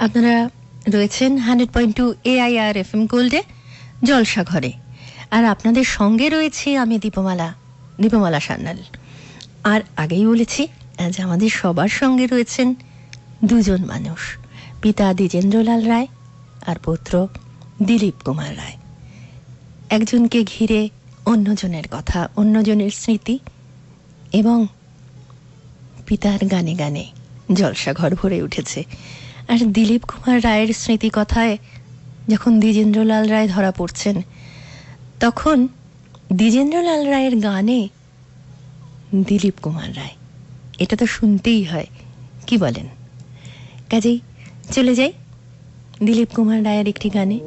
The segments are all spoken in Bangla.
আপনারা রয়েছেন 100.2 AIR FM গোল্ডে জলসা ঘরে, আর আপনাদের সঙ্গে রয়েছি আমি দীপমালা সান্যাল। আর আগেই বলেছি, আজ আমাদের সবার সঙ্গে রয়েছেন দুজন মানুষ, পিতা দ্বিজেন্দ্রলাল রায় আর পুত্র দিলীপ কুমার রায়। একজনকে ঘিরে অন্যজনের কথা, অন্যজনের স্মৃতি, এবং পিতার গানে গানে জলসাঘর ভরে উঠেছে। আর দিলীপ কুমার রায়ের স্মৃতি কথায় যখন দ্বিজেন্দ্রলাল রায় ধরা পড়ছেন, তখন দ্বিজেন্দ্রলাল রায়ের গানে দিলীপ কুমার রায়, এটা তো শুনতেই হয়, কি বলেন? কাজেই চলে যাই দিলীপ কুমার রায়ের একটি গানে।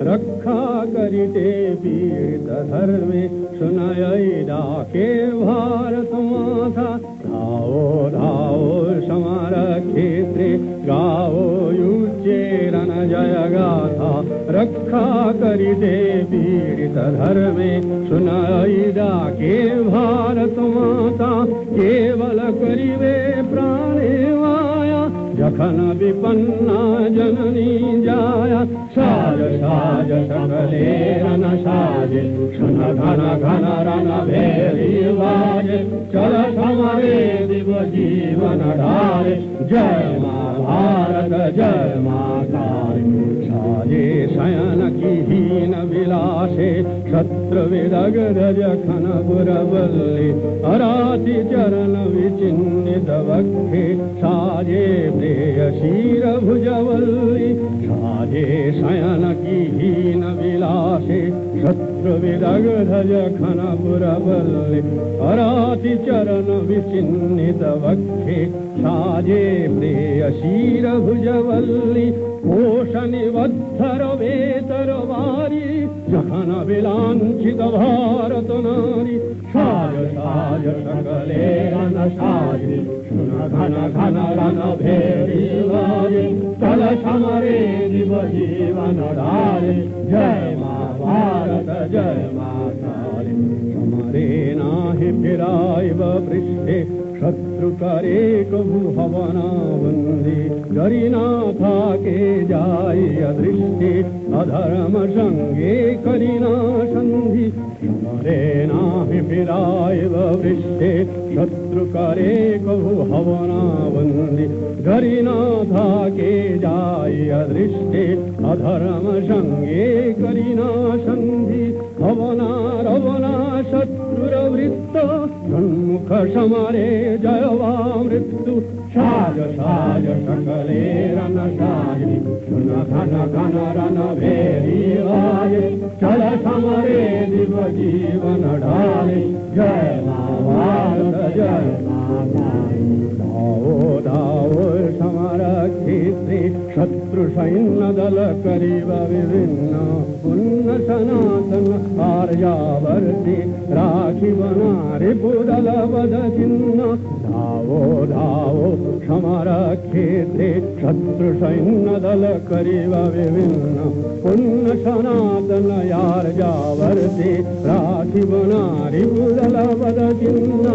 रक्षा करिते पीड़ित धर्मे सुनाय डाके भारत माता। धाओ धाओ समार क्षेत्रे गाओ युचे रण जय गाथा। रक्षा करिते पीड़ित धर्मे सुनाय डाके भारत माता। केवल करिवे प्राणे माया जखन विपन्ना जननी जाया। साज साज सकले रन साजे सुन घन घन रन भेरी बाजे। चल समरे दिव जीवन ढारे जय माँ भारत जय माँ तारे। साजे शयन की हीन विलासे छत्र विदग्ध जखन पुरवल्ली। अराति चरण विचिन्नित वक्षे साजे प्रेयसीर भुजवल्ली। साजे शयन की हीन विलासे शत्रु विदग्ध जखन पुरवल्ली। अराति चरण विचिन्नित वक्षे साजे प्रेयसीर भुजवल्ली। कोशनिबद्धर वेतर वारी जखन विलांछित भारत नारी। साज साज सकले रन साजे सुन घन घन रन भेरी बाजे। चल समरे दिव जीवन ढारे जय माँ भारत जय माँ तारे। समरे नाहि फिराइब पृष्ठे शत्रु करे कभु हवना बंदी। करीना था के जाय अदृष्टि अधर्म संगे करीना संधि। समरे नाहि फिराइब पृष्ठे शत्रु करे कभु हवना बंदी। करीना था के जाय अदृष्टि अधर्म संगे करीना संधि। हवना रवना शत्रुरवृत्त सन्मुख समरे जयवा मृत्यु। साज साज सकले रन साजे सुन घन घन रन भेरी बाजे। चल समरे दिव जीवन ढाले जय माँ भारत जय माँ तारे। धाओ धाओ समर क्षेत्रे शत्रु सैन्य दल करीब विभिन्न। पुण्य सनातन आर्यावर्ते राखी बना रिपुदल वद चिन्ह। धावो धावो समर क्षेत्रे शत्रु सैन्य दल करीब विभिन्न। पुण्य सनातन आर्यावर्ते राखी बना रिपुदल वद चिन्ह।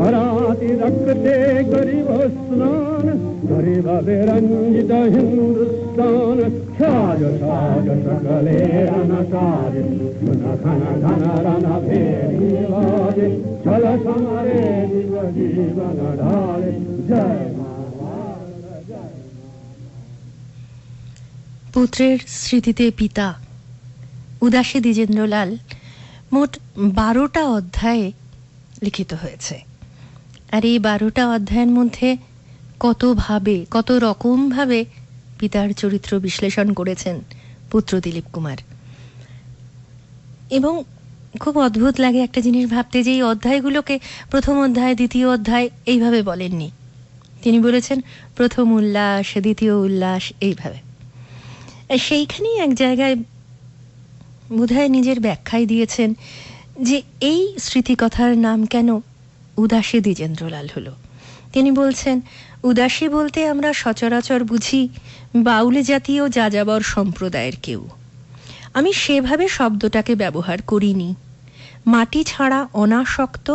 हराति रक्ते गरीब स्नान गरीब विरंजित हिंदुस्तान। साज साज सकले रन साजे सुन घन घन रन भेरी बाजे। चल समरे दिव जीवन ढाले जय माँ भारत जय माँ। পুত্রের স্মৃতিতে পিতা উদাসী দ্বিজেন্দ্রলাল মোট 12টা অধ্যায়ে লিখিত হয়েছে। আর এই 12টা অধ্যায়ের মধ্যে কত রকম ভাবে পিতার চরিত্র বিশ্লেষণ করেছেন পুত্র দিলীপ কুমার। এবং খুব অদ্ভুত লাগে একটা জিনিস ভাবতে, যে এই অধ্যায়গুলোকে প্রথম অধ্যায় দ্বিতীয় অধ্যায় এইভাবে বলেননি। তিনি বলেছেন প্রথম উল্লাস, দ্বিতীয় উল্লাস, এইভাবে। সেইখানেই এক জায়গায় বোধহয় নিজের ব্যাখ্যায় দিয়েছেন যে এই স্মৃতিকথার নাম কেন উদাসী দ্বিজেন্দ্রলাল হলো। তিনি বলছেন, উদাসী বলতে আমরা সচরাচর বুঝি বাউল জাতীয় যাযাবর সম্প্রদায়ের কেউ। আমি সেভাবে শব্দটাকে ব্যবহার করিনি। মাটি ছাড়া অনাসক্ত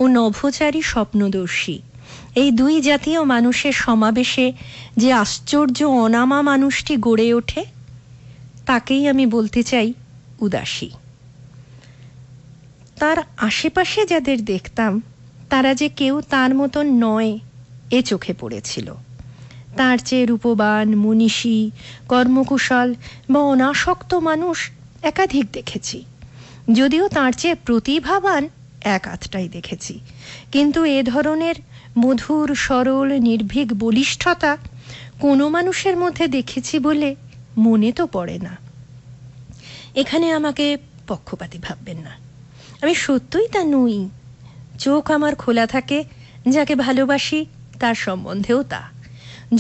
ও নভোচারী স্বপ্নদর্শী এই দুই জাতীয় মানুষের সমাবেশে যে আশ্চর্য অনামা মানুষটি গড়ে ওঠে তাকেই আমি বলতে চাই উদাসী। তার আশেপাশে যাদের দেখতাম তারা যে কেউ তার মতন নয় এ চোখে পড়েছিল। তার চেয়ে রূপবান, মনীষী, কর্মকুশল বা অনাসক্ত মানুষ একাধিক দেখেছি, যদিও তার চেয়ে প্রতিভাবান এক আধটাই দেখেছি, কিন্তু এ ধরনের মধুর, সরল, নির্ভীক বলিষ্ঠতা কোনো মানুষের মধ্যে দেখেছি বলে মনে তো পড়ে না। এখানে আমাকে পক্ষপাতী ভাববেন না, আমি সত্যই তা নই। চোখ আমার খোলা থাকে, যাকে ভালোবাসি তার সম্বন্ধেও তা।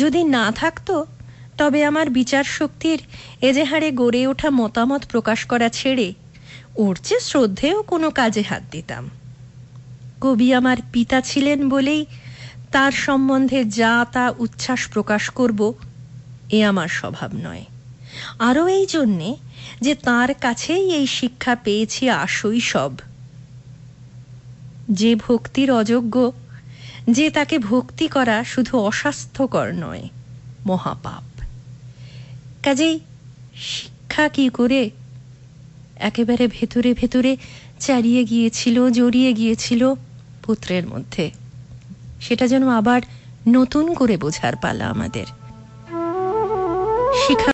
যদি না থাকতো তবে আমার বিচার শক্তির এজেহারে গড়ে ওঠা মতামত প্রকাশ করা ছেড়ে ওর চেয়ে শ্রদ্ধেয় কোনো কাজে হাত দিতাম। কবি আমার পিতা ছিলেন বলেই তার সম্বন্ধে যা তা উচ্ছ্বাস প্রকাশ করব এ আমার স্বভাব নয়। আরও এই জন্যে যে তার কাছেই এই শিক্ষা পেয়েছি আশৈশব, যে ভক্তির অযোগ্য, যে তাকে ভক্তি করা শুধু অস্বাস্থ্যকর নয়, মহাপাপ। কাজেই শিক্ষা কি করে একেবারে ভেতরে ভেতরে চারিয়ে গিয়েছিল, জড়িয়ে গিয়েছিল পুত্রের মধ্যে, সেটা যেন আবার নতুন করে বোঝার পালা আমাদের। শিক্ষা